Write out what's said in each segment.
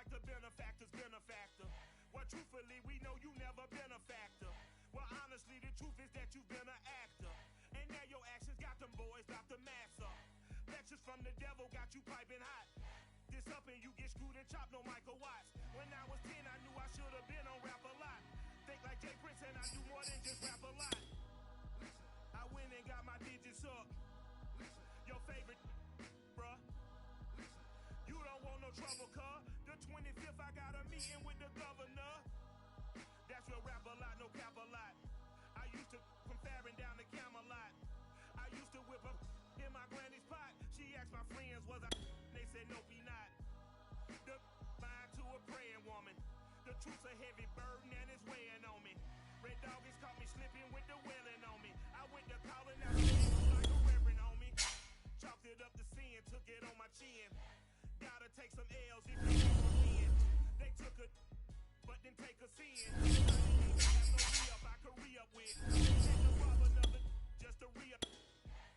like the benefactor's benefactor. Well, truthfully, we know you never been a factor. Well, honestly, the truth is that you've been an actor. And now your actions got them boys about to mass up. Lectures from the devil got you piping hot. This up and you get screwed and chopped, no Michael Watts. When I was 10, I knew I should have been on Rap a Lot. Think like Jay Prince and I do more than just rap a lot. I went and got my digits up. Your favorite, bruh. You don't want no trouble, cuz. The 25th, I got a meeting with the governor. That's real rap a lot, no cap a lot. I used to from Farron down to Camelot. I used to whip up in my granny's pot. She asked my friends, was I? They said, nope, he not. The mind to a praying woman. The truth's a heavy burden and it's weighing on me. Red doggies caught me slipping with the wailing on me. I went to calling out like a reverend on me. Chalked it up to sin, took it on my chin. Gotta take some L's if you want to win. They took a, but then take a sin. Have no re-up I could re-up with. Had to rob another just to re-up.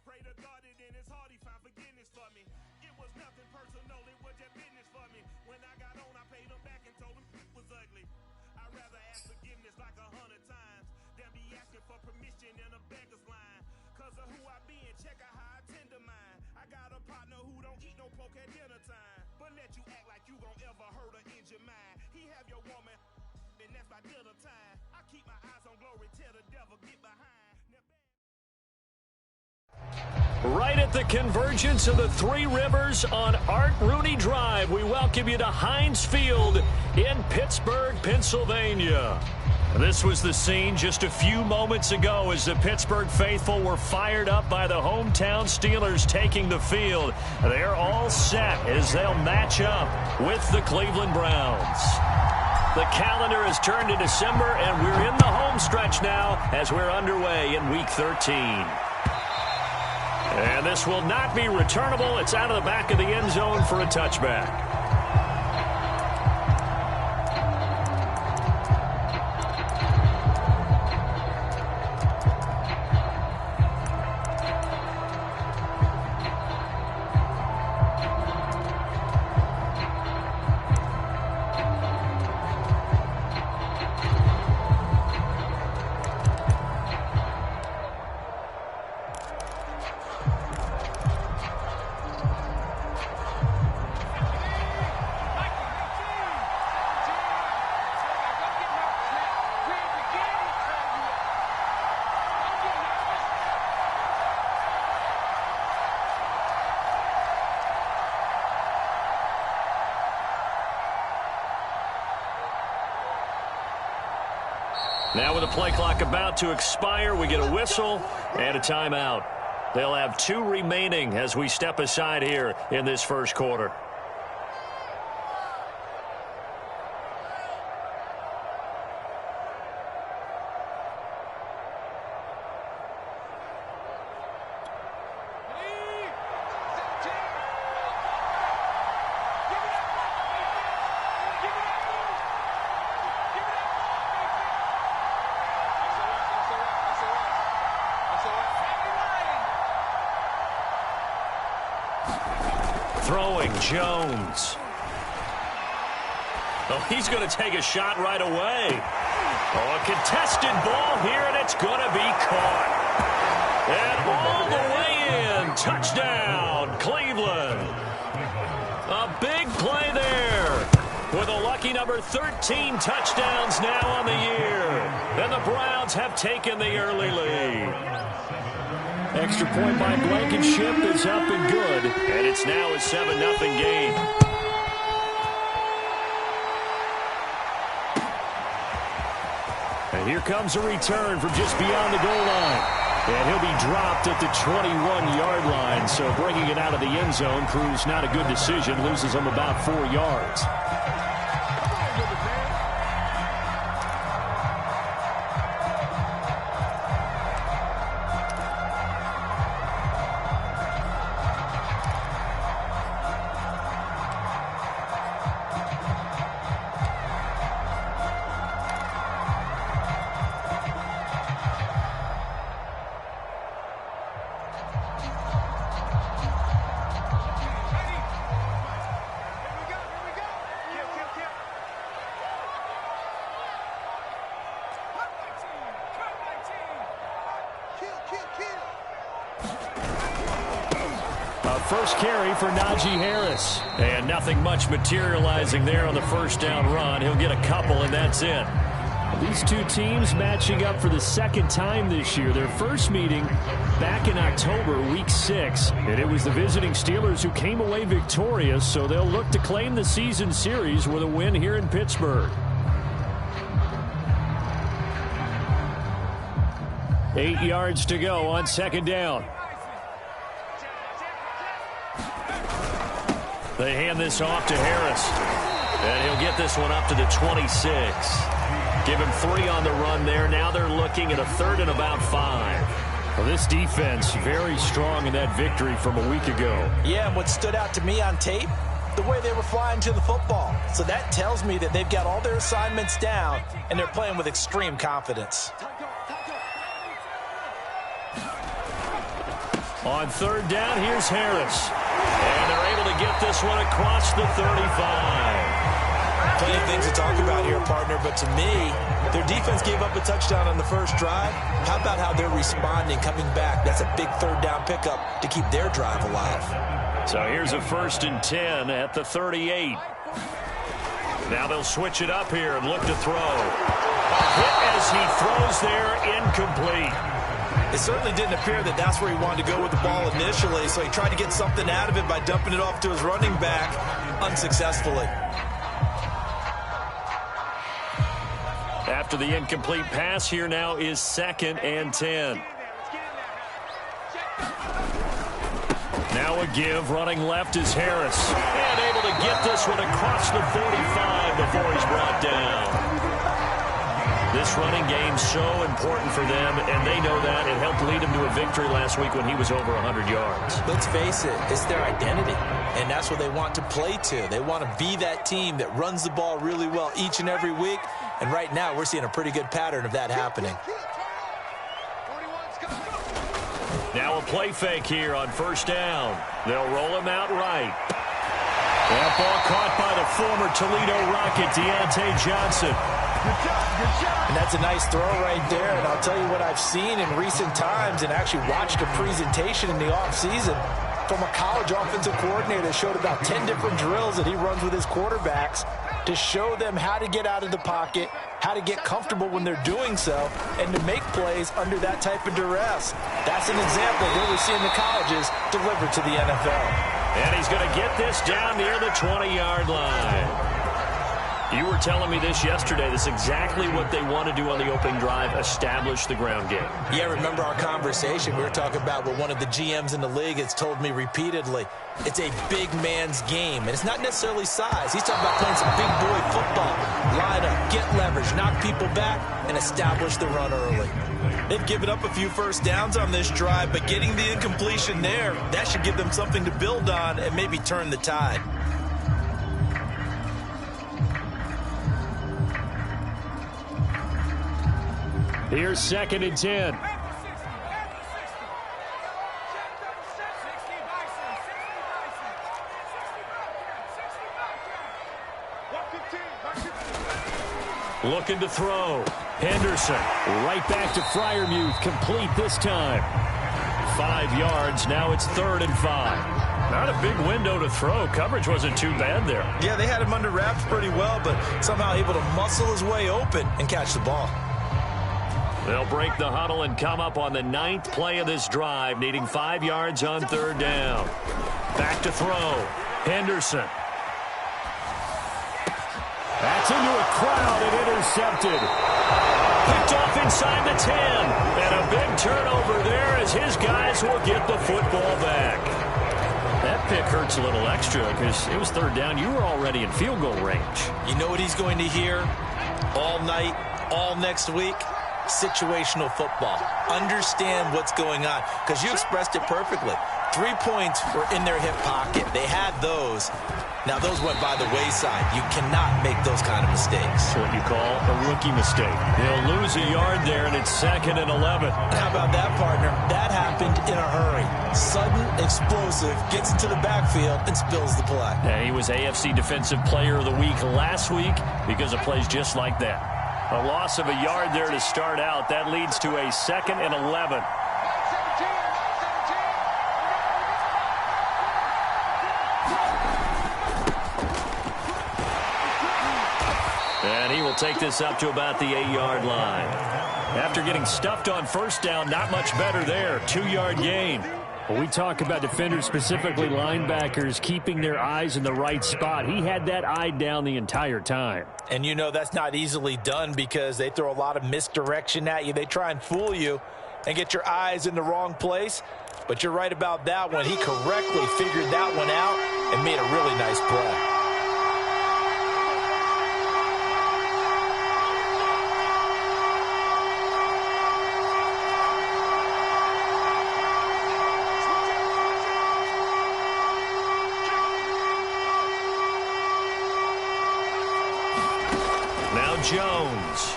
Pray to God that in his heart he found forgiveness for me. It was nothing personal, it was just business for me. When I got on, I paid him back and told him it was ugly. I'd rather ask forgiveness like 100 times than be asking for permission in a beggar's line. Cause of who I be and check out how I tend to mine. I got a partner who don't eat no pork at dinner time, but let you act like you gon' ever hurt or injure mine. He have your woman, and that's by dinner time. I keep my eyes on glory, tell the devil get behind. Right at the convergence of the Three Rivers on Art Rooney Drive, we welcome you to Heinz Field in Pittsburgh, Pennsylvania. This was the scene just a few moments ago as the Pittsburgh faithful were fired up by the hometown Steelers taking the field. They're all set as they'll match up with the Cleveland Browns. The calendar has turned to December, and we're in the home stretch now as we're underway in Week 13. And this will not be returnable. It's out of the back of the end zone for a touchback. Now with the play clock about to expire, we get a whistle and a timeout. They'll have 2 remaining as we step aside here in this first quarter. Throwing Jones. Oh, he's going to take a shot right away. Oh, a contested ball here, and it's going to be caught. And all the way in. Touchdown, Cleveland. A big play there. With a lucky number 13 touchdowns now on the year. And the Browns have taken the early lead. Extra point by Blankenship is up and good. And it's now a 7-0 game. And here comes a return from just beyond the goal line. And he'll be dropped at the 21-yard line. So bringing it out of the end zone proves not a good decision. Loses him about 4 yards. A first carry for Najee Harris. And nothing much materializing there on the first down run. He'll get a couple, and that's it. These two teams matching up for the second time this year. Their first meeting back in October, Week 6. And it was the visiting Steelers who came away victorious, so they'll look to claim the season series with a win here in Pittsburgh. 8 yards to go on second down. They hand this off to Harris. And he'll get this one up to the 26. Give him 3 on the run there. Now they're looking at a 3rd and about 5. Well, this defense very strong in that victory from a week ago. Yeah, and what stood out to me on tape, the way they were flying to the football. So that tells me that they've got all their assignments down, and they're playing with extreme confidence. On third down, here's Harris. And they're able to get this one across the 35. Plenty of things to talk about here, partner, but to me, their defense gave up a touchdown on the first drive. How about how they're responding, coming back? That's a big third down pickup to keep their drive alive. So here's a 1st and 10 at the 38. Now they'll switch it up here and look to throw. A hit as he throws there, incomplete. It certainly didn't appear that that's where he wanted to go with the ball initially, so he tried to get something out of it by dumping it off to his running back unsuccessfully. After the incomplete pass, here now is 2nd and 10. Now a give, running left is Harris. And able to get this one across the 45 before he's brought down. This running game so important for them, and they know that. It helped lead him to a victory last week when he was over 100 yards. Let's face it, it's their identity, and that's what they want to play to. They want to be that team that runs the ball really well each and every week, and right now we're seeing a pretty good pattern of that happening. Now a play fake here on first down. They'll roll him out right. That ball caught by the former Toledo Rocket, Deontay Johnson. And that's a nice throw right there. And I'll tell you what I've seen in recent times and actually watched a presentation in the offseason from a college offensive coordinator that showed about 10 different drills that he runs with his quarterbacks to show them how to get out of the pocket, how to get comfortable when they're doing so, and to make plays under that type of duress. That's an example of what we're seeing the colleges deliver to the NFL. And he's going to get this down near the 20-yard line. You were telling me this yesterday. This is exactly what they want to do on the opening drive, establish the ground game. Yeah, remember our conversation. We were talking about what one of the GMs in the league has told me repeatedly. It's a big man's game, and it's not necessarily size. He's talking about playing some big boy football. Line up, get leverage, knock people back, and establish the run early. They've given up a few first downs on this drive, but getting the incompletion there, that should give them something to build on and maybe turn the tide. Here's 2nd and 10. Looking to throw. Henderson right back to Freiermuth. Complete this time. 5 yards. Now it's 3rd and 5. Not a big window to throw. Coverage wasn't too bad there. Yeah, they had him under wraps pretty well, but somehow able to muscle his way open and catch the ball. They'll break the huddle and come up on the 9th play of this drive, needing 5 yards on 3rd down. Back to throw. Henderson. That's into a crowd and intercepted. Picked off inside the 10. And a big turnover there as his guys will get the football back. That pick hurts a little extra because it was 3rd down. You were already in field goal range. You know what he's going to hear all night, all next week? Situational football. Understand what's going on, because you expressed it perfectly. 3 points were in their hip pocket. They had those. Now those went by the wayside. You cannot make those kind of mistakes. That's what you call a rookie mistake. They'll lose a yard there, and it's 2nd and 11. How about that, partner? That happened in a hurry. Sudden, explosive, gets into the backfield and spills the play. And he was AFC Defensive Player of the Week last week because of plays just like that. A loss of a yard there to start out. That leads to a 2nd and 11. take this up to about the 8-yard line. After getting stuffed on first down, not much better there. 2-yard gain. Well, we talk about defenders, specifically linebackers, keeping their eyes in the right spot. He had that eye down the entire time. And you know that's not easily done because they throw a lot of misdirection at you. They try and fool you and get your eyes in the wrong place. But you're right about that one. He correctly figured that one out and made a really nice play. Jones.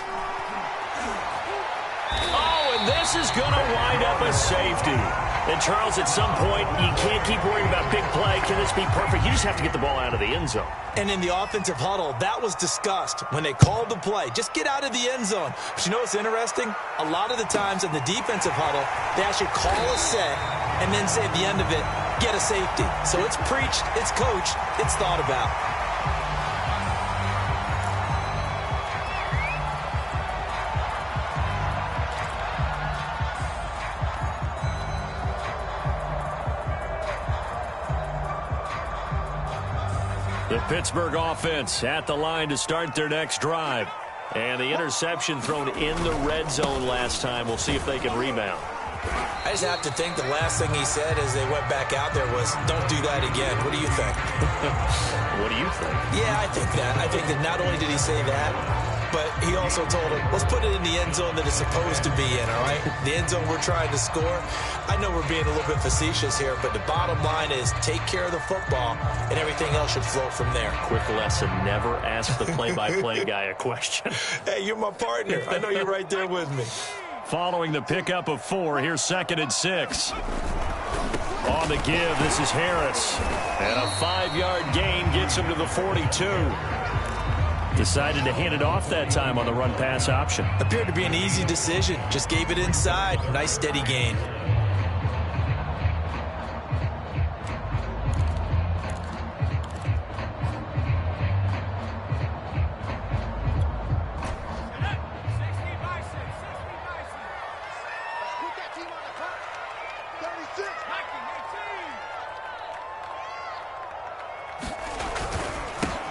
Oh, and this is going to wind up a safety. And, Charles, at some point, you can't keep worrying about big play. Can this be perfect? You just have to get the ball out of the end zone. And in the offensive huddle, that was discussed when they called the play. Just get out of the end zone. But you know what's interesting? A lot of the times in the defensive huddle, they actually call a set and then say at the end of it, get a safety. So it's preached, it's coached, it's thought about. The Pittsburgh offense at the line to start their next drive. And the interception thrown in the red zone last time. We'll see if they can rebound. I just have to think the last thing he said as they went back out there was, don't do that again. What do you think? What do you think? Yeah, I think that. I think that not only did he say that, but he also told him, let's put it in the end zone that it's supposed to be in, all right? The end zone we're trying to score. I know we're being a little bit facetious here, but the bottom line is take care of the football, and everything else should flow from there. Quick lesson, never ask the play-by-play guy a question. Hey, you're my partner. I know you're right there with me. Following the pickup of 4, here's 2nd and 6. On the give, this is Harris. And a 5-yard gain gets him to the 42. Decided to hand it off that time on the run-pass option. Appeared to be an easy decision. Just gave it inside. Nice steady gain.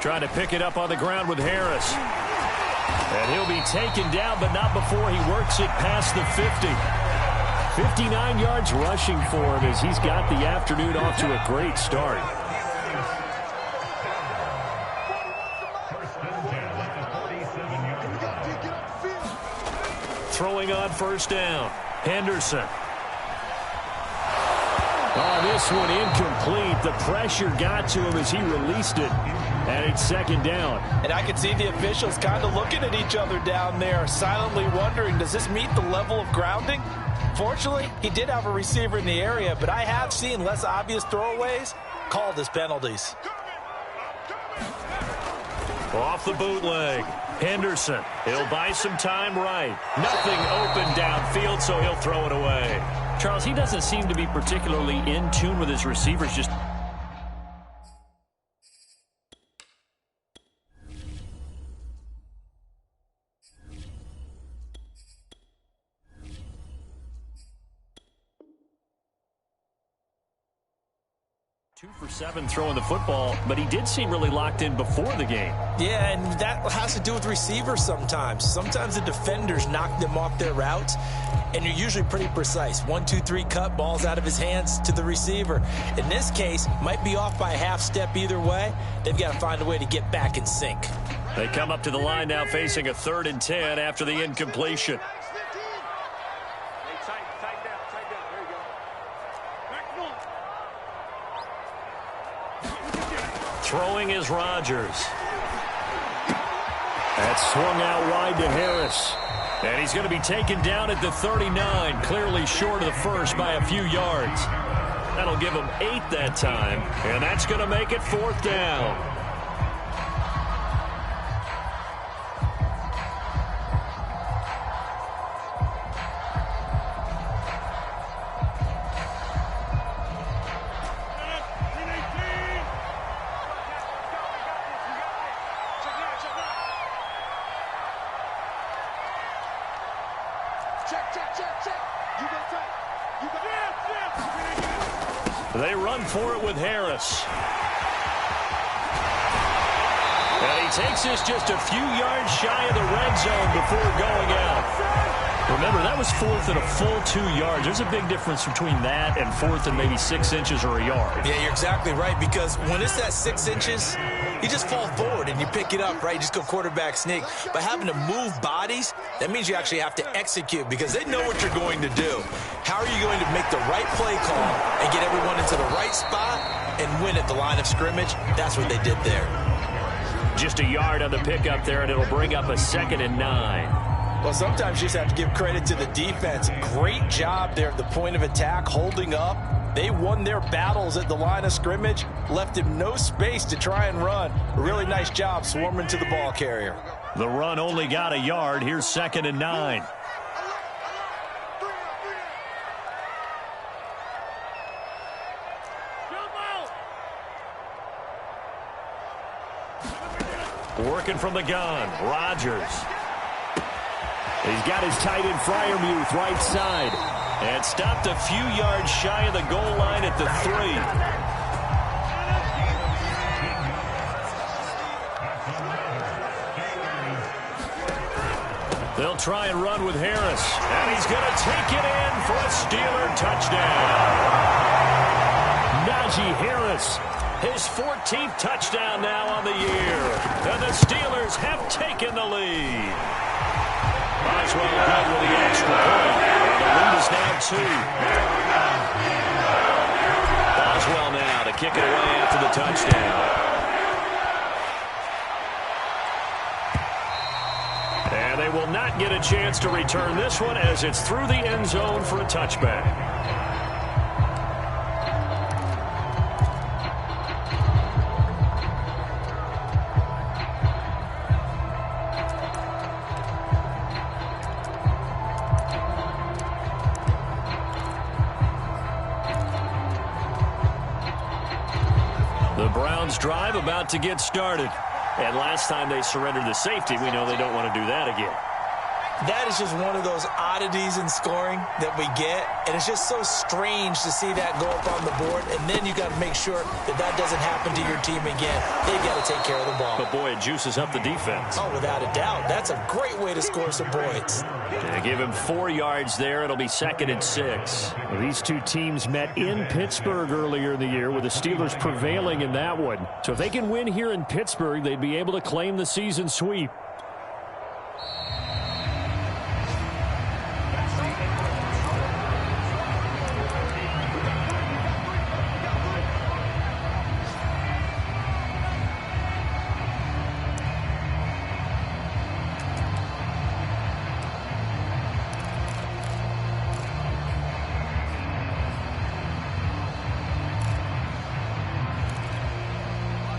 Trying to pick it up on the ground with Harris. And he'll be taken down, but not before he works it past the 50. 59 yards rushing for him as he's got the afternoon off to a great start. Throwing on first down. Henderson. Oh, this one incomplete. The pressure got to him as he released it. And it's 2nd down. And I can see the officials kind of looking at each other down there, silently wondering, does this meet the level of grounding? Fortunately, he did have a receiver in the area, but I have seen less obvious throwaways called as penalties. Off the bootleg. Henderson. He'll buy some time right. Nothing open downfield, so he'll throw it away. Charles, he doesn't seem to be particularly in tune with his receivers. Just Two for 7 throwing the football, but he did seem really locked in before the game. Yeah, and that has to do with receivers sometimes. Sometimes the defenders knock them off their routes, and you're usually pretty precise. 1, 2, 3 cut, balls out of his hands to the receiver. In this case, might be off by a half step either way. They've got to find a way to get back in sync. They come up to the line now facing a 3rd and 10 after the incompletion. Throwing is Rodgers. That's swung out wide to Harris. And he's going to be taken down at the 39, clearly short of the first by a few yards. That'll give him 8 that time, and that's going to make it 4th down. They run for it with Harris. And he takes this just a few yards shy of the red zone before going out. Remember, that was fourth and a full 2 yards. There's a big difference between that and fourth and maybe 6 inches or a yard. Yeah, you're exactly right, because when it's that 6 inches, you just fall forward and you pick it up, right? You just go quarterback sneak. But having to move bodies, that means you actually have to execute because they know what you're going to do. How are you going to make the right play call and get everyone into the right spot and win at the line of scrimmage? That's what they did there. Just a yard on the pickup there, and it'll bring up a 2nd and 9. Well, sometimes you just have to give credit to the defense. Great job there at the point of attack, holding up. They won their battles at the line of scrimmage, left him no space to try and run. A really nice job swarming to the ball carrier. The run only got a yard. Here's 2nd and 9. Working from the gun, Rodgers. He's got his tight end Freiermuth right side. And stopped a few yards shy of the goal line at the 3. They'll try and run with Harris. And he's going to take it in for a Steeler touchdown. Najee Harris, his 14th touchdown now on the year. And the Steelers have taken the lead. Boswell good with the extra point. And the lead is now 2. Boswell now to kick it away after the touchdown. And they will not get a chance to return this one as it's through the end zone for a touchback. Drive about to get started. And last time they surrendered the safety, we know they don't want to do that again. That is just one of those oddities in scoring that we get, and it's just so strange to see that go up on the board, and then you got to make sure that that doesn't happen to your team again. They've got to take care of the ball. But boy, it juices up the defense. Oh, without a doubt. That's a great way to score some points. They give him 4 yards there. It'll be 2nd and 6. Well, these two teams met in Pittsburgh earlier in the year with the Steelers prevailing in that one. So if they can win here in Pittsburgh, they'd be able to claim the season sweep.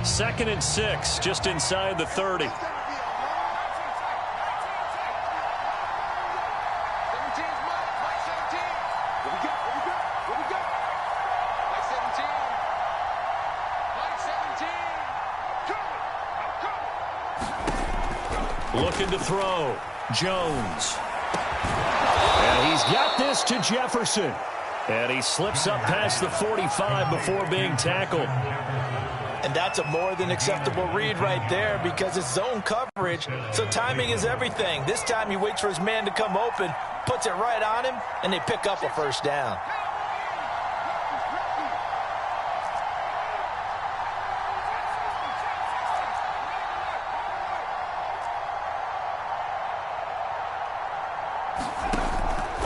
Second and 6, just inside the 30. Looking to throw. Jones. And he's got this to Jefferson. And he slips up past the 45 before being tackled. And that's a more than acceptable read right there because it's zone coverage, so timing is everything. This time he waits for his man to come open, puts it right on him, and they pick up a first down.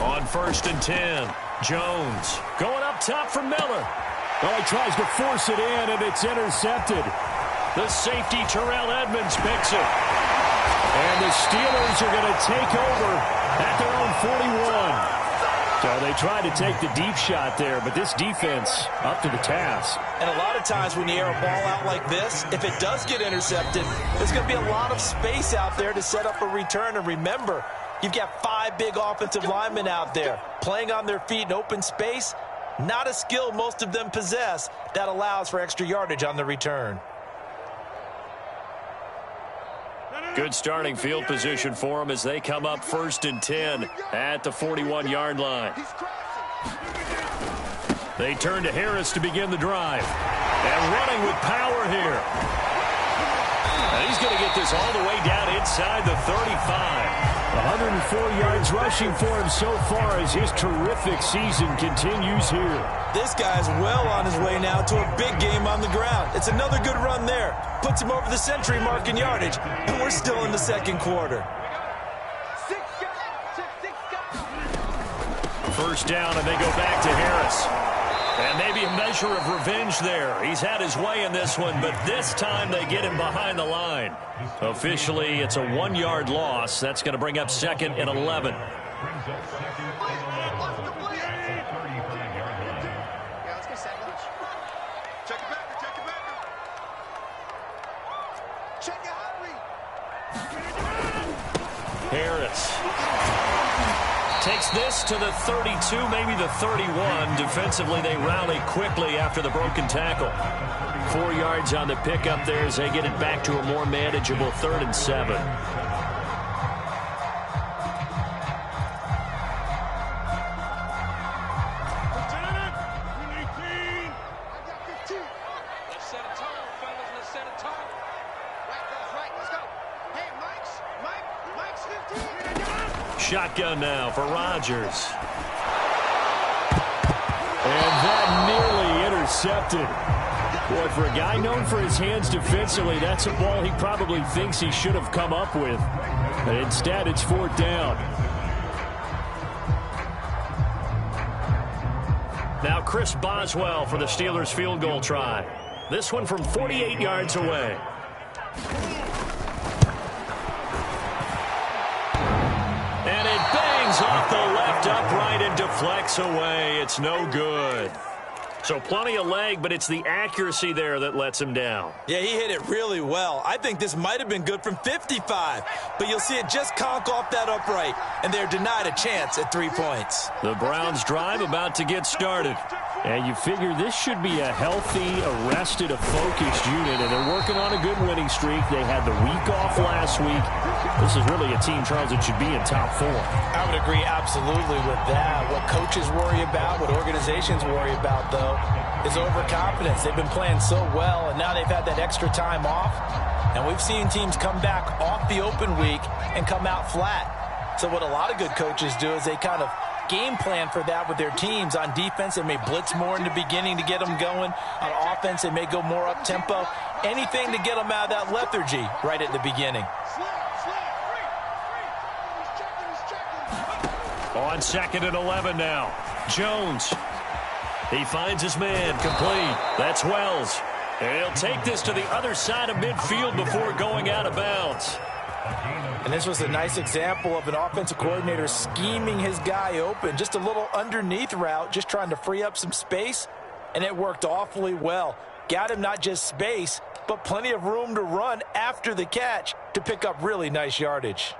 On 1st and 10, Jones going up top for Miller. Oh, he tries to force it in, and it's intercepted. The safety, Terrell Edmonds, picks it. And the Steelers are going to take over at their own 41. So they tried to take the deep shot there, but this defense up to the task. And a lot of times when you air a ball out like this, if it does get intercepted, there's going to be a lot of space out there to set up a return. And remember, you've got 5 big offensive linemen out there playing on their feet in open space. Not a skill most of them possess that allows for extra yardage on the return. Good starting field position for them as they come up 1st and 10 at the 41-yard line. They turn to Harris to begin the drive. And running with power here. And he's going to get this all the way down inside the 35. 104 yards rushing for him so far as his terrific season continues here. This guy's well on his way now to a big game on the ground. It's another good run there. Puts him over the century mark in yardage. And we're still in the second quarter. First down, and they go back to Harris. And maybe a measure of revenge there. He's had his way in this one, but this time they get him behind the line. Officially, it's a 1-yard loss. That's going to bring up 2nd and 11. Harris takes this to the 32, maybe the 31. Defensively, they rally quickly after the broken tackle. 4 yards on the pickup there as they get it back to a more manageable 3rd and 7. Shotgun now for Rodgers. And that nearly intercepted. Boy, for a guy known for his hands defensively, that's a ball he probably thinks he should have come up with. But instead, it's 4th down. Now Chris Boswell for the Steelers field goal try. This one from 48 yards away. And it bangs off the left upright and deflects away. It's no good. So plenty of leg, but it's the accuracy there that lets him down. Yeah, he hit it really well. I think this might have been good from 55, but you'll see it just conk off that upright, and they're denied a chance at 3 points. The Browns drive about to get started. And you figure this should be a healthy, arrested, a focused unit, and they're working on a good winning streak. They had the week off last week. This is really a team, Charles, that should be in top 4. I would agree absolutely with that. What coaches worry about, what organizations worry about, though, is overconfidence. They've been playing so well, and now they've had that extra time off. And we've seen teams come back off the open week and come out flat. So what a lot of good coaches do is they kind of game plan for that with their teams. On defense, they may blitz more in the beginning to get them going. On offense, they may go more up-tempo. Anything to get them out of that lethargy right at the beginning. On 2nd and 11 now. Jones. He finds his man complete. That's Wells. And he'll take this to the other side of midfield before going out of bounds. And this was a nice example of an offensive coordinator scheming his guy open. Just a little underneath route, just trying to free up some space, and it worked awfully well. Got him not just space, but plenty of room to run after the catch to pick up really nice yardage.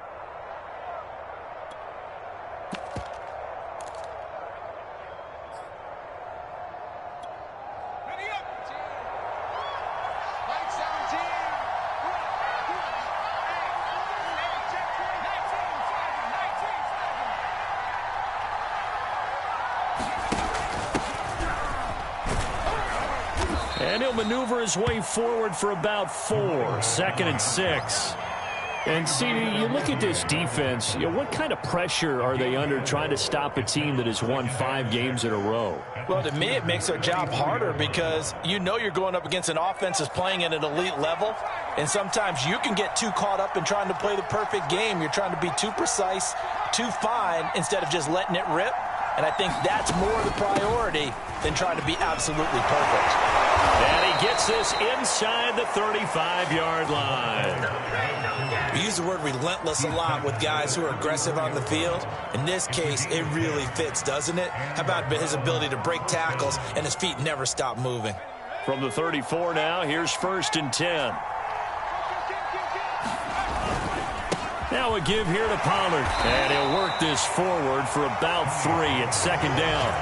And he'll maneuver his way forward for about 4. 2nd and 6. And see, you look at this defense, what kind of pressure are they under trying to stop a team that has won 5 games in a row? Well, to me, it makes their job harder because you know you're going up against an offense that's playing at an elite level, and sometimes you can get too caught up in trying to play the perfect game. You're trying to be too precise, too fine, instead of just letting it rip. And I think that's more the priority than trying to be absolutely perfect. And he gets this inside the 35-yard line. We use the word relentless a lot with guys who are aggressive on the field. In this case, it really fits, doesn't it? How about his ability to break tackles and his feet never stop moving? From the 34 now, here's 1st and 10. Now a give here to Pollard. And he'll work this forward for about 3 at 2nd down.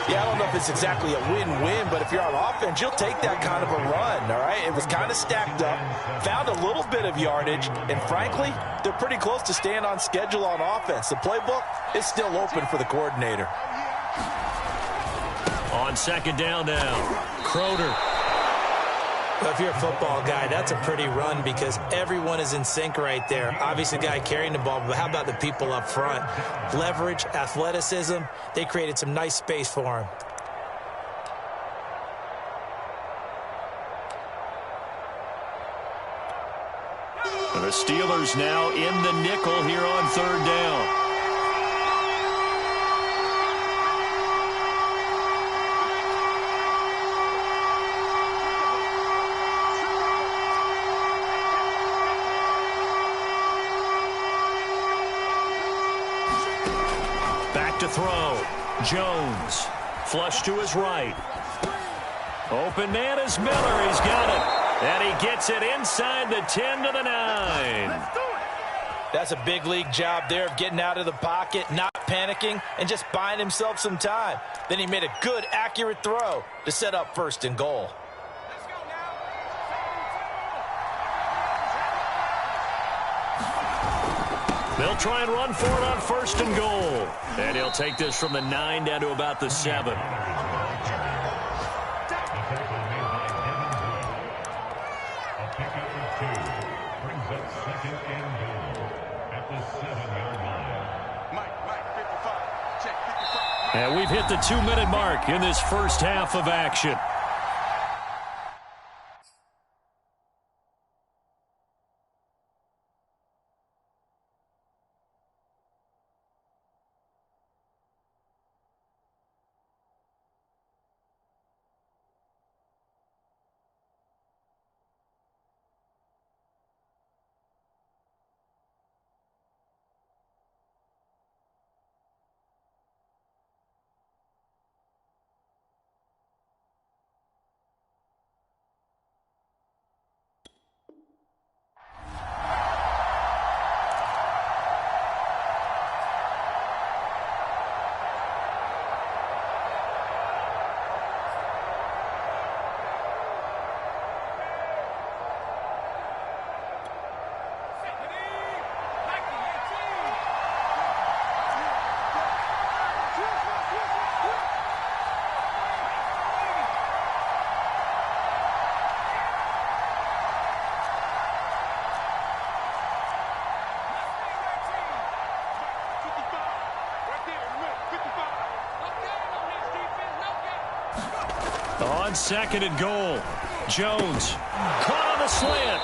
Yeah, I don't know if it's exactly a win-win, but if you're on offense, you'll take that kind of a run, all right? It was kind of stacked up, found a little bit of yardage, and frankly, they're pretty close to staying on schedule on offense. The playbook is still open for the coordinator. On second down now, Crowder. Well, if you're a football guy, that's a pretty run because everyone is in sync right there. Obviously, the guy carrying the ball, but how about the people up front? Leverage, athleticism, they created some nice space for him. The Steelers now in the nickel here on third down. To throw. Jones. Flush to his right. Open man is Miller. He's got it. And he gets it inside the 10 to the 9. That's a big league job there of getting out of the pocket, not panicking, and just buying himself some time. Then he made a good, accurate throw to set up first and goal. They'll try and run for it on first and goal. And he'll take this from the 9 down to about the 7. And we've hit the 2-minute mark in this first half of action. On second and goal, Jones caught on the slant.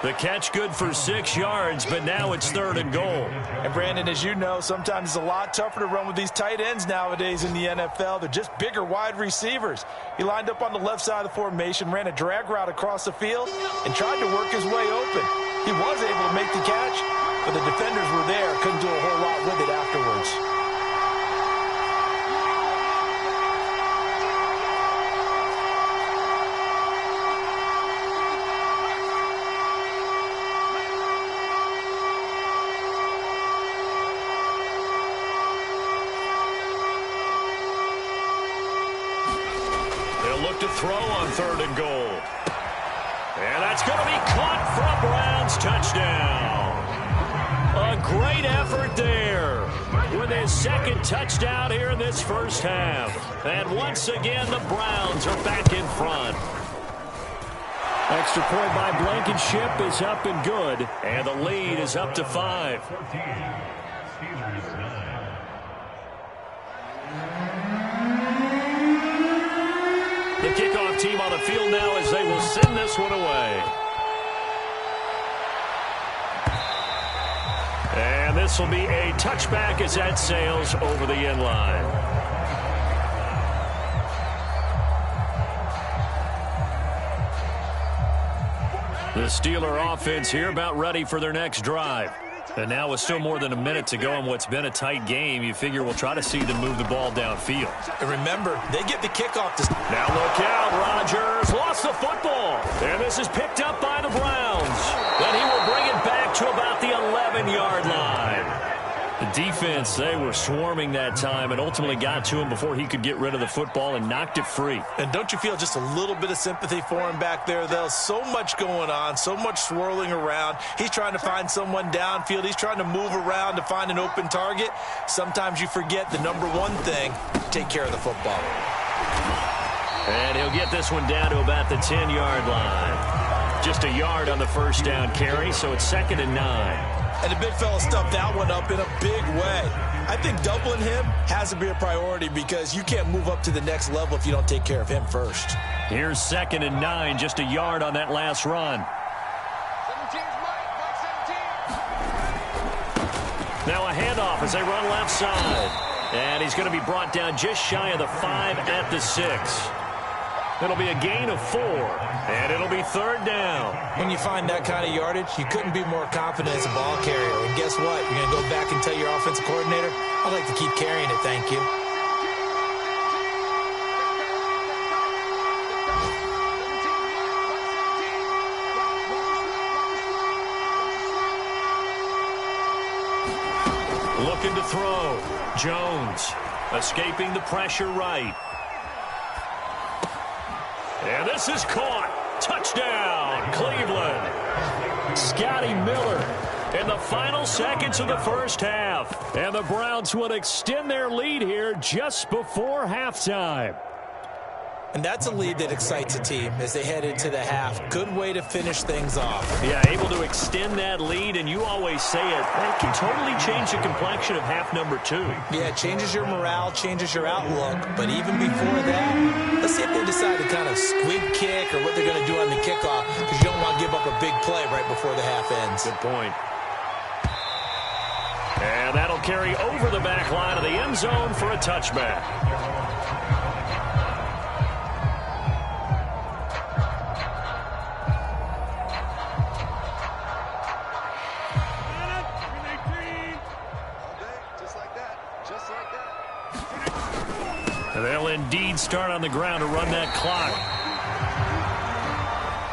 The catch good for 6 yards, but now it's third and goal. And Brandon, as you know, sometimes it's a lot tougher to run with these tight ends nowadays in the NFL. They're just bigger wide receivers. He lined up on the left side of the formation, ran a drag route across the field, and tried to work his way open. He was able to make the catch, but the defenders were there, couldn't do a whole lot with it afterwards. To throw on third and goal. And that's going to be caught for a Browns touchdown. A great effort there with his second touchdown here in this first half. And once again, the Browns are back in front. Extra point by Blankenship is up and good. And the lead is up to 5. The kickoff team on the field now as they will send this one away. And this will be a touchback as that sails over the end line. The Steeler offense here about ready for their next drive. And now with still more than a minute to go in what's been a tight game, you figure we'll try to see them move the ball downfield. And remember, they get the kickoff to... Now look out, Rodgers lost the football. And this is picked up by the Browns. Then he will bring it back to about the 11-yard line. defense, they were swarming that time and ultimately got to him before he could get rid of the football and knocked it free. And don't you feel just a little bit of sympathy for him back there, though? So much going on, so much swirling around. He's trying to find someone downfield. He's trying to move around to find an open target. Sometimes you forget the number one thing, take care of the football. And he'll get this one down to about the 10-yard line. Just a yard on the first down carry, so it's 2nd and 9. And the big fella stuffed that one up in a big way. I think doubling him has to be a priority because you can't move up to the next level if you don't take care of him first. Here's 2nd and 9, just a yard on that last run. Now a handoff as they run left side. And he's going to be brought down just shy of the 5 at the 6. It'll be a gain of 4, and it'll be 3rd down. When you find that kind of yardage, you couldn't be more confident as a ball carrier. And guess what? You're going to go back and tell your offensive coordinator, I'd like to keep carrying it, thank you. Looking to throw. Jones escaping the pressure right. And this is caught. Touchdown, Cleveland. Scotty Miller in the final seconds of the first half. And the Browns would extend their lead here just before halftime. And that's a lead that excites a team as they head into the half. Good way to finish things off. Yeah, able to extend that lead, and you always say it, that can totally change the complexion of half number 2. Yeah, it changes your morale, changes your outlook. But even before that, let's see if they decide to kind of squib kick or what they're going to do on the kickoff, because you don't want to give up a big play right before the half ends. Good point. And that'll carry over the back line of the end zone for a touchback. They'll indeed start on the ground to run that clock.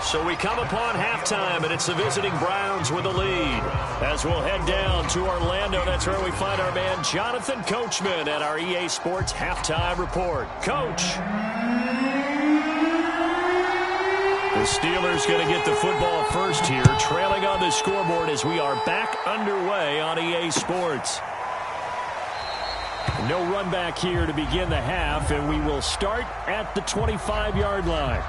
So we come upon halftime, and it's the visiting Browns with the lead. As we'll head down to Orlando, that's where we find our man Jonathan Coachman at our EA Sports Halftime Report. Coach. The Steelers going to get the football first here, trailing on the scoreboard as we are back underway on EA Sports. No run back here to begin the half, and we will start at the 25-yard line.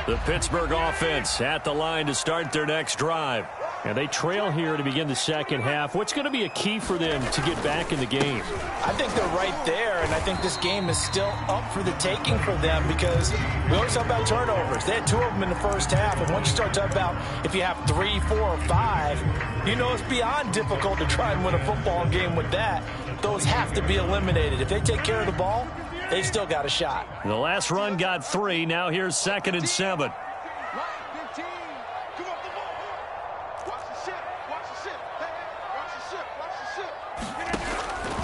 The Pittsburgh offense at the line to start their next drive. And they trail here to begin the second half. What's going to be a key for them to get back in the game? I think they're right there, and I think this game is still up for the taking for them because we always talk about turnovers. They had 2 of them in the first half, and once you start talking about if you have 3, 4, or 5, you know it's beyond difficult to try and win a football game with that. Those have to be eliminated. If they take care of the ball, they've still got a shot. The last run got 3. Now here's 2nd and 7.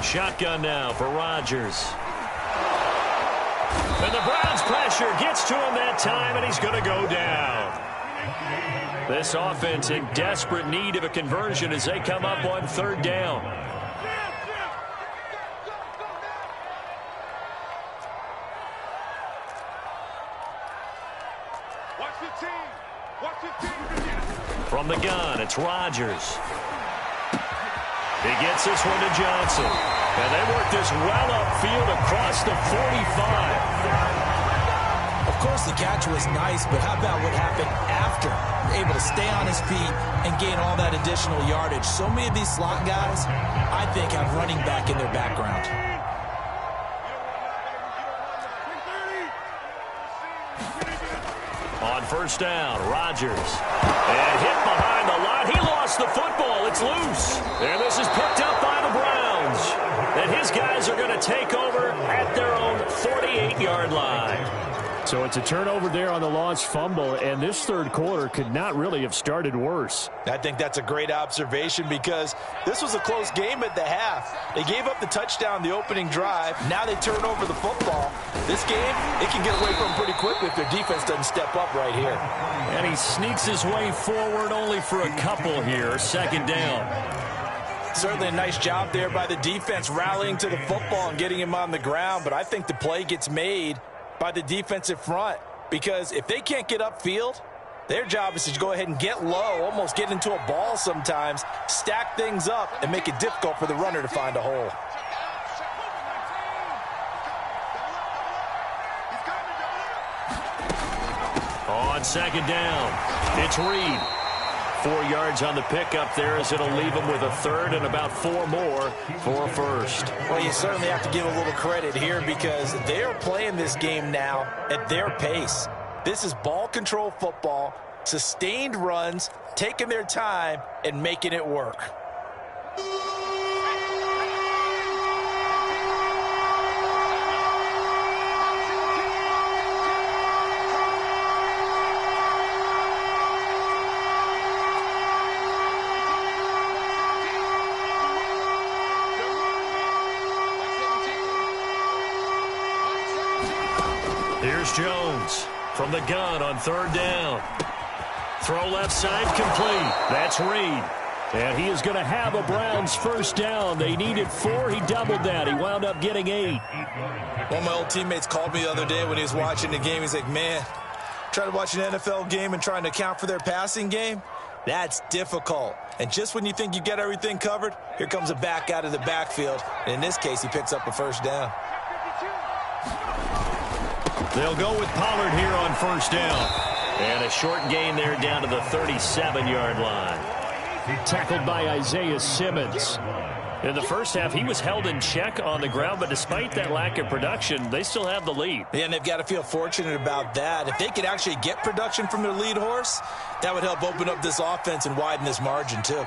Shotgun now for Rodgers. And the Browns pressure gets to him that time, and he's going to go down. This offense in desperate need of a conversion as they come up on 3rd down. From the gun, it's Rodgers. He gets this one to Johnson. And they work this well upfield across the 45. Of course, the catch was nice, but how about what happened after? Able to stay on his feet and gain all that additional yardage. So many of these slot guys, I think, have running back in their background. On 1st down, Rodgers. And hit behind the line. He lost the football. It's loose. And this is picked up by the Browns. And his guys are going to take over at their own 48-yard line. So it's a turnover there on the lost fumble, and this third quarter could not really have started worse. I think that's a great observation because this was a close game at the half. They gave up the touchdown the opening drive. Now they turn over the football. This game, it can get away from them pretty quickly if their defense doesn't step up right here. And he sneaks his way forward only for a couple here. Second down. Certainly a nice job there by the defense rallying to the football and getting him on the ground, but I think the play gets made by the defensive front because if they can't get upfield, their job is to go ahead and get low, almost get into a ball sometimes, stack things up, and make it difficult for the runner to find a hole. On second down, it's Reed. 4 yards on the pickup there as it'll leave him with a third and about 4 more for a first. Well, you certainly have to give a little credit here because they are playing this game now at their pace. This is ball control football, sustained runs, taking their time, and making it work. Here's Jones from the gun on third down. Throw left side complete. That's Reed. And he is going to have a Browns first down. They needed 4. He doubled that. He wound up getting 8. One of my old teammates called me the other day when he was watching the game. He's like, man, trying to watch an NFL game and trying to account for their passing game, that's difficult. And just when you think you get everything covered, here comes a back out of the backfield. And in this case, he picks up a first down. They'll go with Pollard here on first down. And a short gain there down to the 37-yard line. Tackled by Isaiah Simmons. In the first half, he was held in check on the ground, but despite that lack of production, they still have the lead. Yeah, and they've got to feel fortunate about that. If they could actually get production from their lead horse, that would help open up this offense and widen this margin too.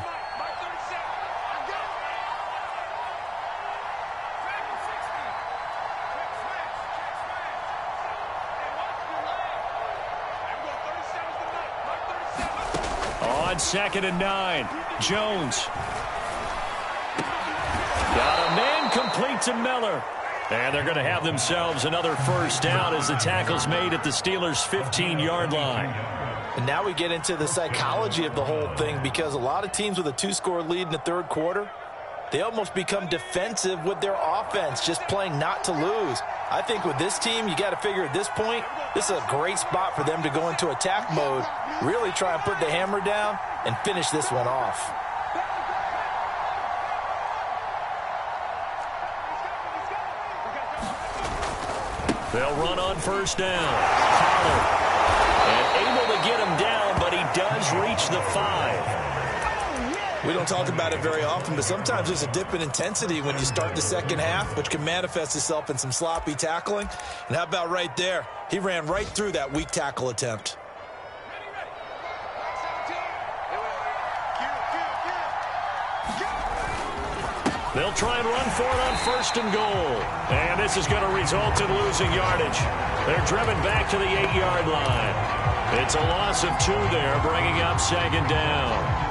On second and 9, Jones. Got a man complete to Miller. And they're going to have themselves another first down as the tackle's made at the Steelers' 15-yard line. And now we get into the psychology of the whole thing because a lot of teams with a 2-score lead in the third quarter, they almost become defensive with their offense, just playing not to lose. I think with this team, you got to figure at this point, this is a great spot for them to go into attack mode, really try and put the hammer down and finish this one off. They'll run on first down. Pollard. And able to get him down, but he does reach the 5. We don't talk about it very often, but sometimes there's a dip in intensity when you start the second half, which can manifest itself in some sloppy tackling. And how about right there? He ran right through that weak tackle attempt. They'll try and run for it on first and goal. And this is going to result in losing yardage. They're driven back to the 8-yard line. It's a loss of 2 there, bringing up second down.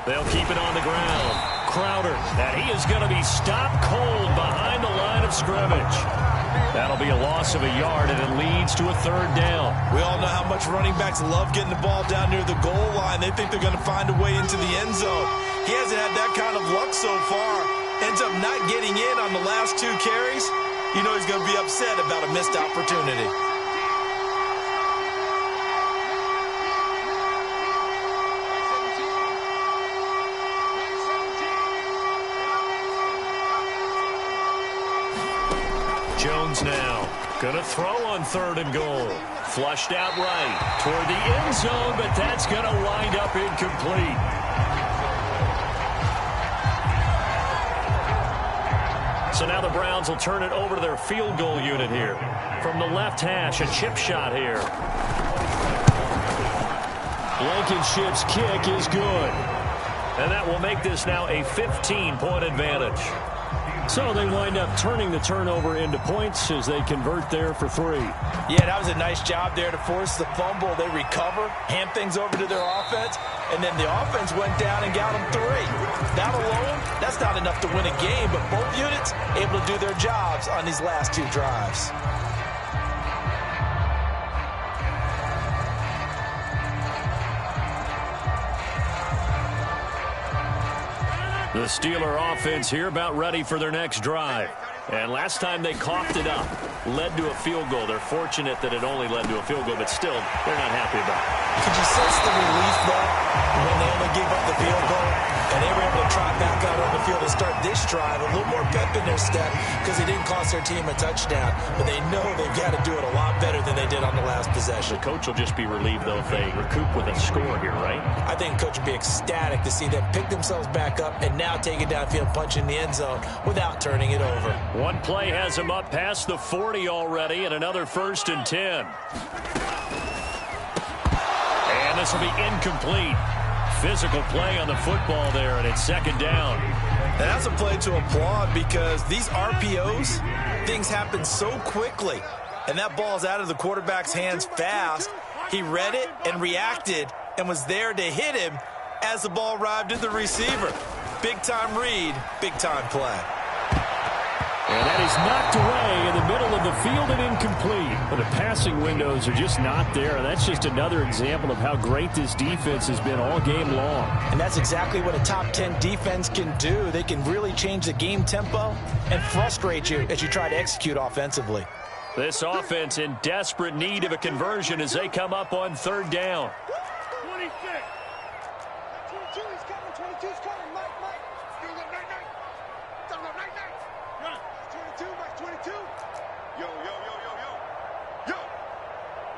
They'll keep it on the ground. Crowder, and he is going to be stopped cold behind the line of scrimmage. That'll be a loss of a yard, and it leads to a third down. We all know how much running backs love getting the ball down near the goal line. They think they're going to find a way into the end zone. He hasn't had that kind of luck so far. Ends up not getting in on the last 2 carries. You know he's going to be upset about a missed opportunity. Jones now going to throw on third and goal. Flushed out right toward the end zone, but that's going to wind up incomplete. So now the Browns will turn it over to their field goal unit here. From the left hash, a chip shot here. Blankenship's kick is good. And that will make this now a 15-point advantage. So they wind up turning the turnover into points as they convert there for 3. Yeah, that was a nice job there to force the fumble. They recover, hand things over to their offense, and then the offense went down and got them 3. That alone, that's not enough to win a game, but both units able to do their jobs on these last 2 drives. The Steeler offense here about ready for their next drive. And last time they coughed it up, led to a field goal. They're fortunate that it only led to a field goal, but still, they're not happy about it. Could you sense the relief, though, when they only gave up the field goal and they were able to trot back out on the field and start this drive? A little more pep in their step because they didn't cost their team a touchdown, but they know they've got to do it a lot better than they did on the last possession. The coach will just be relieved, though, if they recoup with a score here, right? I think the coach would be ecstatic to see them pick themselves back up and now take it downfield, punch in the end zone without turning it over. One play has him up past the 40 already, and another 1st and 10. And this will be incomplete. Physical play on the football there, and it's 2nd down. And that's a play to applaud because these RPOs, things happen so quickly. And that ball's out of the quarterback's hands fast. He read it and reacted and was there to hit him as the ball arrived at the receiver. Big-time read, big-time play. And that is knocked away in the middle of the field and incomplete. But the passing windows are just not there. That's just another example of how great this defense has been all game long. And that's exactly what a top 10 defense can do. They can really change the game tempo and frustrate you as you try to execute offensively. This offense in desperate need of a conversion as they come up on 3rd down. 26. 22 is coming. 22 is coming. Mike. Still up, night. Still up, night. Run. 22, Mike 22. Yo.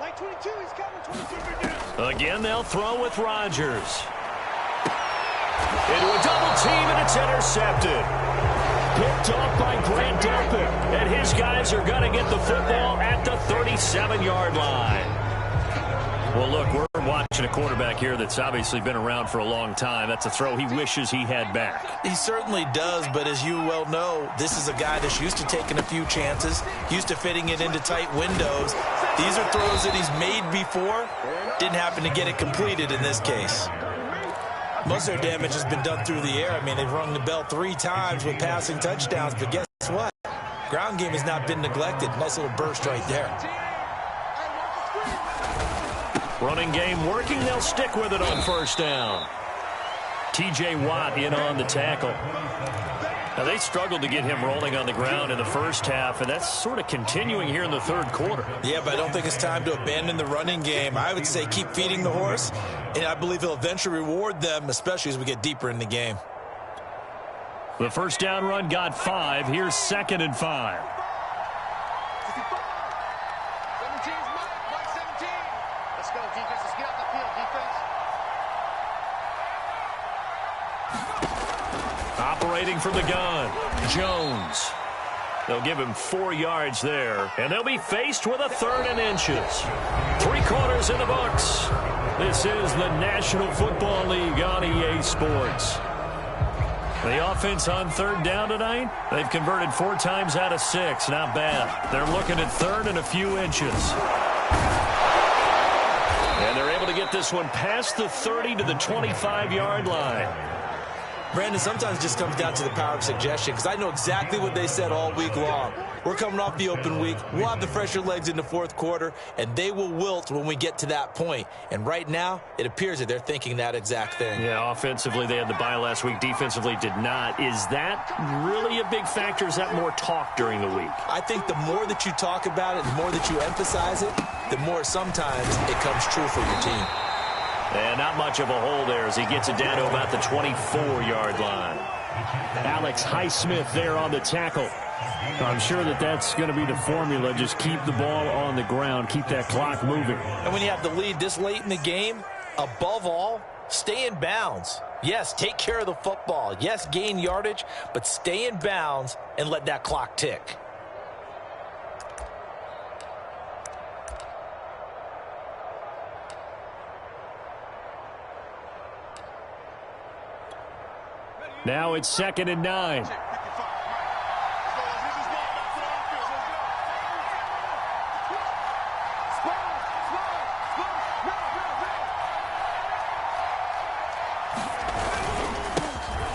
Mike 22 is coming. 22 again. Again, they'll throw with Rodgers. Into a double team, and it's intercepted. Picked off by Grant Delpit. And his guys are going to get the football at the 37-yard line. Well, look, we're watching a quarterback here that's obviously been around for a long time. That's a throw he wishes he had back. He certainly does, but as you well know, this is a guy that's used to taking a few chances, used to fitting it into tight windows. These are throws that he's made before. Didn't happen to get it completed in this case. Most of their damage has been done through the air. I mean, they've rung the bell 3 times with passing touchdowns, but guess what? Ground game has not been neglected. Nice little burst right there. Running game working. They'll stick with it on 1st down. T.J. Watt in on the tackle. Now, they struggled to get him rolling on the ground in the first half, and that's sort of continuing here in the 3rd quarter. Yeah, but I don't think it's time to abandon the running game. I would say keep feeding the horse, and I believe he'll eventually reward them, especially as we get deeper in the game. The 1st down run got 5. Here's 2nd and 5. 17 is Mike 17. Let's go, defense. Let's get out the field, defense. Operating from the gun, Jones. They'll give him 4 yards there, and they'll be faced with a 3rd and inches. 3 quarters in the books. This is the National Football League on EA Sports. The offense on 3rd down tonight, they've converted 4 times out of 6. Not bad. They're looking at 3rd and a few inches. And they're able to get this one past the 30 to the 25-yard line. Brandon, sometimes it just comes down to the power of suggestion, because I know exactly what they said all week long. We're coming off the open week. We'll have the fresher legs in the 4th quarter, and they will wilt when we get to that point. And right now, it appears that they're thinking that exact thing. Yeah, offensively, they had the bye last week. Defensively, did not. Is that really a big factor? Is that more talk during the week? I think the more that you talk about it, the more that you emphasize it, the more sometimes it comes true for your team. And not much of a hole there as he gets it down to about the 24-yard line. Alex Highsmith there on the tackle. I'm sure that that's going to be the formula. Just keep the ball on the ground. Keep that clock moving. And when you have the lead this late in the game, above all, Stay in bounds. Yes, take care of the football. Yes, gain yardage, but stay in bounds and let that clock tick. Now it's 2nd and 9.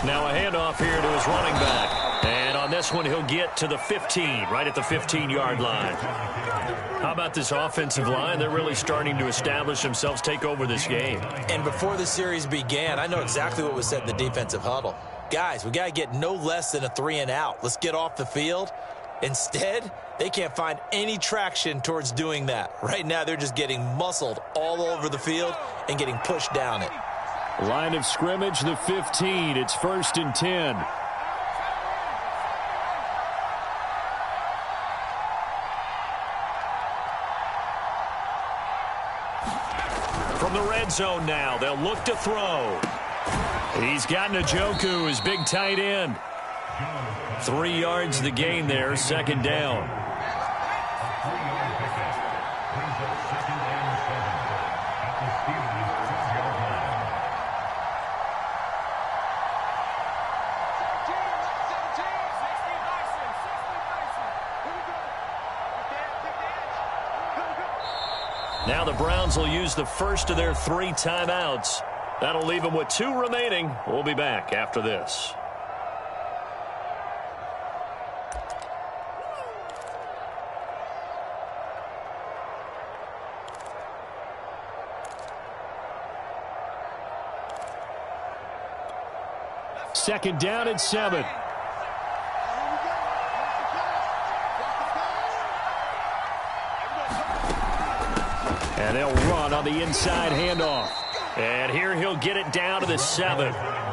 Now a handoff here to his running back. And on this one, he'll get to the 15, right at the 15-yard line. How about this offensive line? They're really starting to establish themselves, take over this game. And before the series began, I know exactly what was said in the defensive huddle. Guys, we got to get no less than a 3-and-out. Let's get off the field. Instead, they can't find any traction towards doing that. Right now, they're just getting muscled all over the field and getting pushed down it. Line of scrimmage, the 15. It's 1st and 10. From the red zone now, they'll look to throw. He's got Njoku, his big tight end. 3 yards the gain there, 2nd down. Now the Browns will use the first of their 3 timeouts. That'll leave them with 2 remaining. We'll be back after this. Second down and 7. And they'll run on the inside handoff. And here he'll get it down to the 7.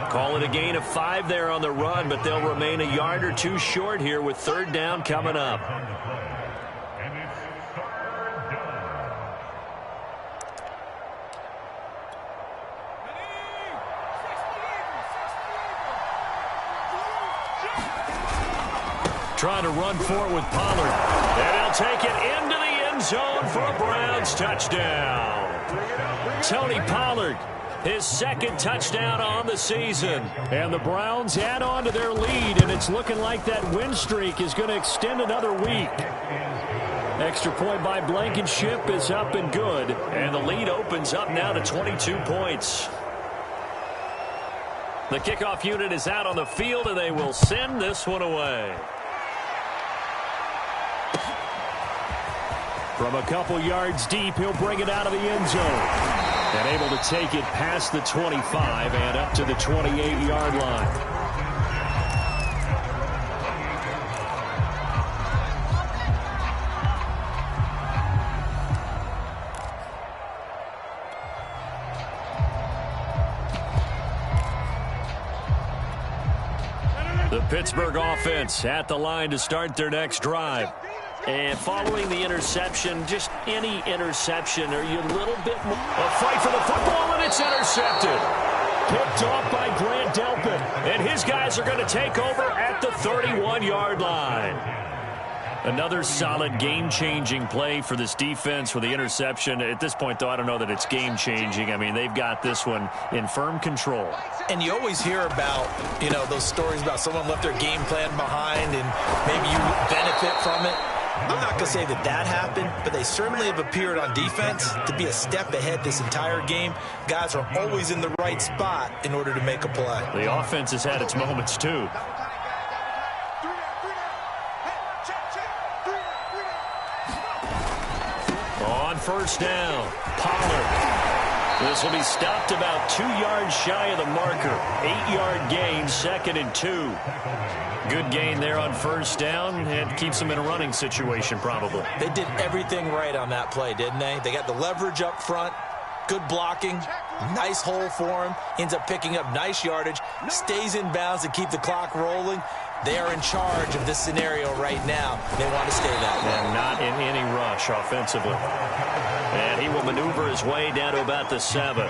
Call it a gain of 5 there on the run, but they'll remain a yard or 2 short here with 3rd down coming up. Trying to run for it with Pollard. And he'll take it into the end zone for a Browns touchdown. Tony Pollard, his 2nd touchdown on the season. And the Browns add on to their lead, and it's looking like that win streak is going to extend another week. Extra point by Blankenship is up and good, and the lead opens up now to 22 points. The kickoff unit is out on the field, and they will send this one away. From a couple yards deep, he'll bring it out of the end zone. And able to take it past the 25 and up to the 28-yard line. The Pittsburgh offense at the line to start their next drive. And following the interception, just any interception, are you a little bit more? A fight for the football, and it's intercepted. Picked off by Grant Delpit. And his guys are going to take over at the 31-yard line. Another solid game-changing play for this defense with the interception. At this point, though, I don't know that it's game-changing. I mean, they've got this one in firm control. And you always hear about, those stories about someone left their game plan behind and maybe you benefit from it. I'm not going to say that happened, but they certainly have appeared on defense to be a step ahead this entire game. Guys are always in the right spot in order to make a play. The offense has had its moments, too. On 1st down, Pollard. This will be stopped about 2 yards shy of the marker. 8-yard gain, 2nd and 2. Good gain there on 1st down, and keeps them in a running situation probably. They did everything right on that play, didn't they? They got the leverage up front, good blocking, nice hole for him, ends up picking up nice yardage, stays in bounds to keep the clock rolling. They are in charge of this scenario right now. They want to stay that way. And not in any rush offensively. And he will maneuver his way down to about the 7.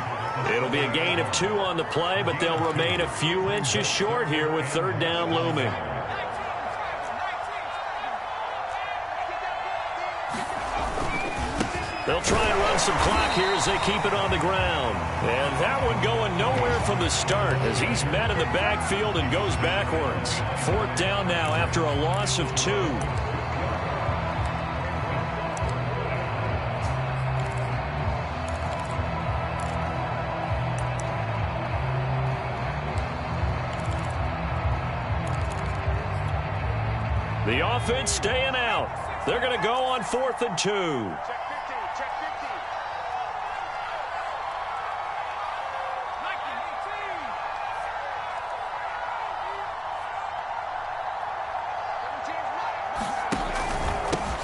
It'll be a gain of 2 on the play, but they'll remain a few inches short here with 3rd down looming. They'll try and run some clock here as they keep it on the ground. And that one going nowhere from the start as he's met in the backfield and goes backwards. 4th down now after a loss of 2. The offense staying out. They're going to go on 4th and 2.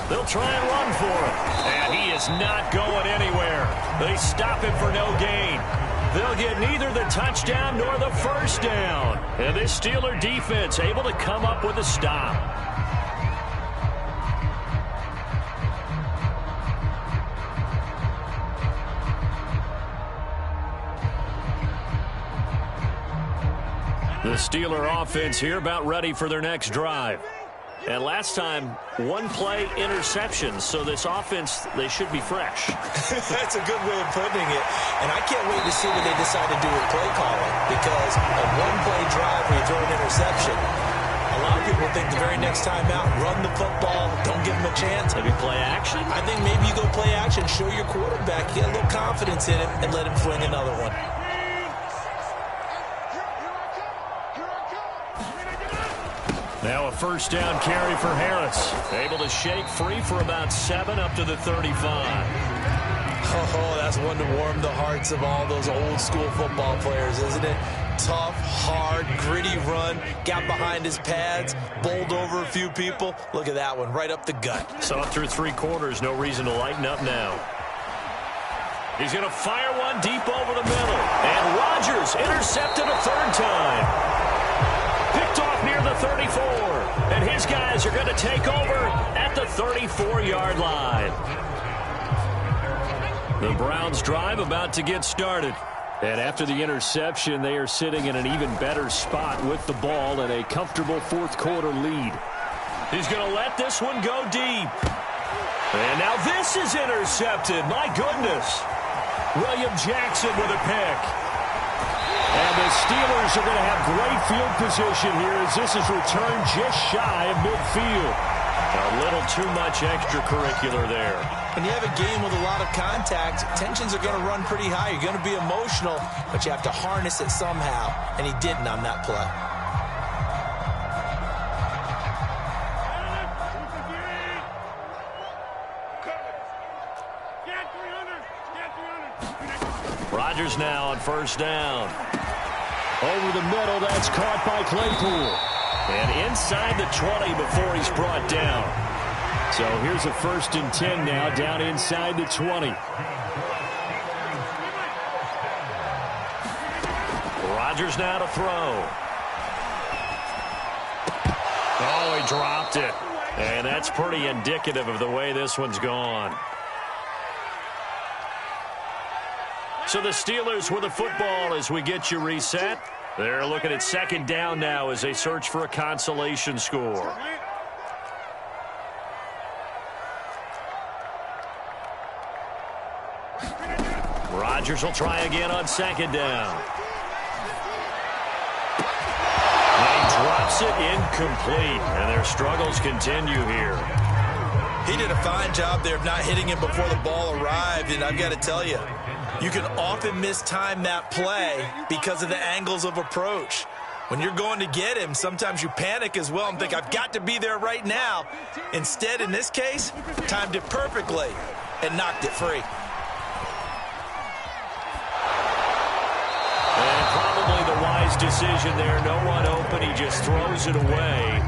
They'll try and run for it. And he is not going anywhere. They stop him for no gain. They'll get neither the touchdown nor the 1st down. And this Steeler defense able to come up with a stop. The Steeler offense here about ready for their next drive. And last time, 1-play interception. So this offense, they should be fresh. That's a good way of putting it. And I can't wait to see what they decide to do with play calling. Because a 1-play drive where you throw an interception, a lot of people think the very next time out, run the football, don't give them a chance. Maybe play action? I think maybe you go play action, show your quarterback, get a little confidence in him, and let him fling another one. Now a 1st down carry for Harris. Able to shake free for about 7 up to the 35. Oh, that's one to warm the hearts of all those old school football players, isn't it? Tough, hard, gritty run. Got behind his pads, bowled over a few people. Look at that one, right up the gut. Saw through 3 quarters, no reason to lighten up now. He's going to fire one deep over the middle. And Rodgers intercepted a 3rd time. Picked off near the 34. And his guys are going to take over at the 34-yard line. The Browns drive about to get started. And after the interception, they are sitting in an even better spot with the ball and a comfortable 4th quarter lead. He's going to let this one go deep. And now this is intercepted. My goodness. William Jackson with a pick. And the Steelers are going to have great field position here as this is returned just shy of midfield. A little too much extracurricular there. When you have a game with a lot of contact, tensions are going to run pretty high. You're going to be emotional, but you have to harness it somehow, and he didn't on that play. Rodgers now on 1st down. Over the middle, that's caught by Claypool. And inside the 20 before he's brought down. So here's a 1st and 10 now, down inside the 20. Rodgers now to throw. Oh, he dropped it. And that's pretty indicative of the way this one's gone. So the Steelers with the football as we get you reset. They're looking at 2nd down now as they search for a consolation score. Rodgers will try again on 2nd down. And he drops it incomplete, and their struggles continue here. He did a fine job there of not hitting him before the ball arrived, and I've got to tell you, you can often mistime that play because of the angles of approach. When you're going to get him, sometimes you panic as well and think, I've got to be there right now. Instead, in this case, timed it perfectly and knocked it free. And probably the wise decision there. No one open. He just throws it away.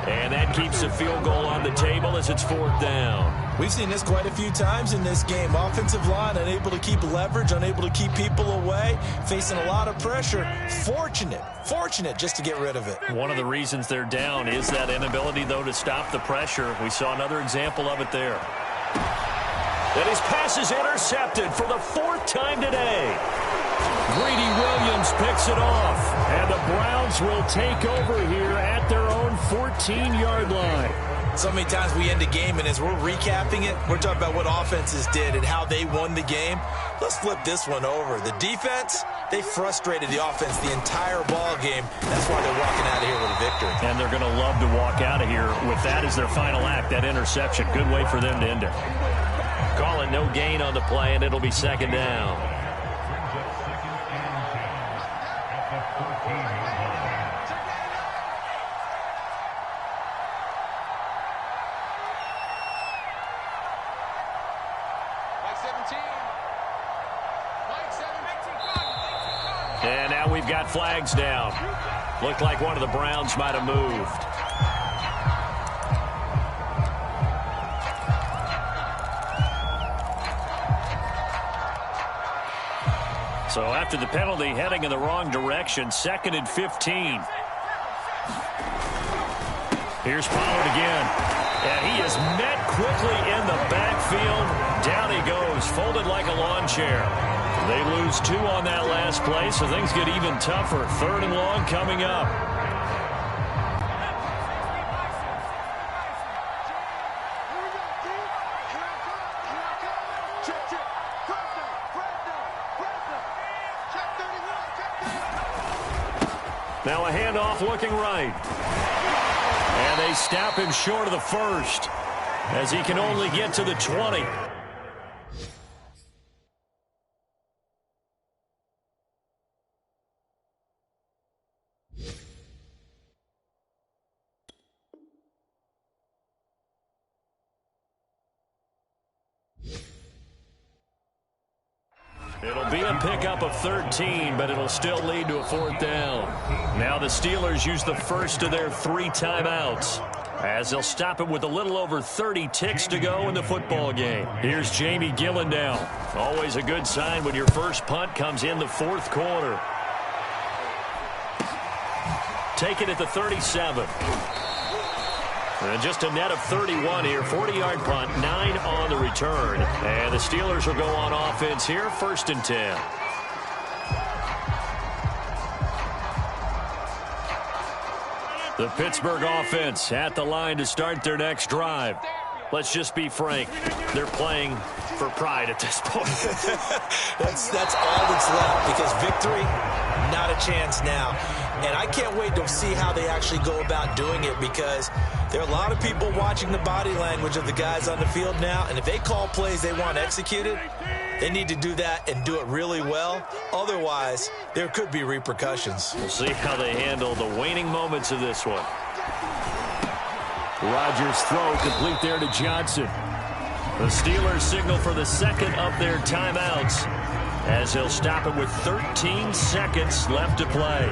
And that keeps the field goal on the table as it's 4th down. We've seen this quite a few times in this game. Offensive line unable to keep leverage, unable to keep people away, facing a lot of pressure. Fortunate just to get rid of it. One of the reasons they're down is that inability, though, to stop the pressure. We saw another example of it there. And his pass is intercepted for the 4th time today. Greedy Williams picks it off, and the Browns will take over here at their own 14-yard line. So many times we end a game, and as we're recapping it, we're talking about what offenses did and how they won the game. Let's flip this one over. The defense, they frustrated the offense the entire ball game. That's why they're walking out of here with a victory. And they're going to love to walk out of here with that as their final act, that interception. Good way for them to end it. Call it no gain on the play, and it'll be 2nd down. And now we've got flags down. Looked like one of the Browns might have moved. So after the penalty, heading in the wrong direction, 2nd and 15. Here's Pollard again. And he is met quickly in the backfield. Down he goes, folded like a lawn chair. They lose 2 on that last play, so things get even tougher. 3rd and long coming up. Now a handoff looking right. And they stop him short of the 1st as he can only get to the 20. It'll be a pickup of 13, but it'll still lead to a 4th down. Now the Steelers use the first of their 3 timeouts as they'll stop it with a little over 30 ticks to go in the football game. Here's Jamie Gillen now. Always a good sign when your first punt comes in the 4th quarter. Take it at the 37. And just a net of 31 here. 40-yard punt, 9 on the return. And the Steelers will go on offense here, 1st and 10. The Pittsburgh offense at the line to start their next drive. Let's just be frank. They're playing for pride at this point. That's all that's left, because victory, not a chance now. And I can't wait to see how they actually go about doing it, because there are a lot of people watching the body language of the guys on the field now, and if they call plays they want executed, they need to do that and do it really well. Otherwise, there could be repercussions. We'll see how they handle the waning moments of this one. Rodgers' throw complete there to Johnson. The Steelers signal for the 2nd of their timeouts as they'll stop it with 13 seconds left to play.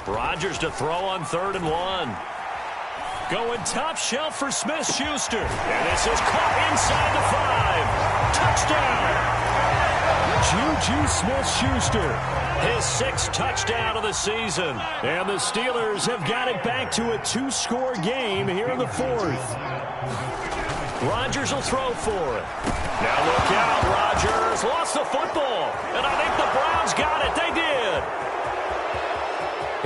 Rodgers to throw on 3rd and 1. Going top shelf for Smith-Schuster. And this is caught inside the 5. Touchdown! Juju Smith-Schuster. His 6th touchdown of the season. And the Steelers have got it back to a 2-score game here in the 4th. Rodgers will throw for it. Now look out, Rodgers lost the football. And I think the Browns got it. They did.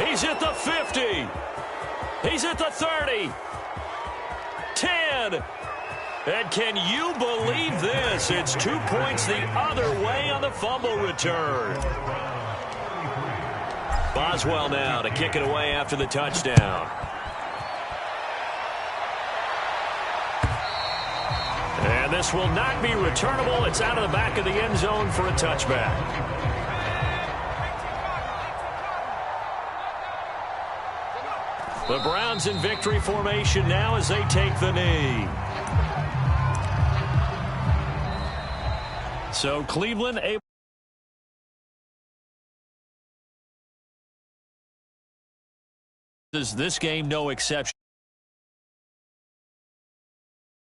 He's at the 50. He's at the 30. 10. And can you believe this? It's 2 points the other way on the fumble return. Boswell now to kick it away after the touchdown. And this will not be returnable. It's out of the back of the end zone for a touchback. The Browns in victory formation now as they take the knee. So Cleveland able. This game no exception.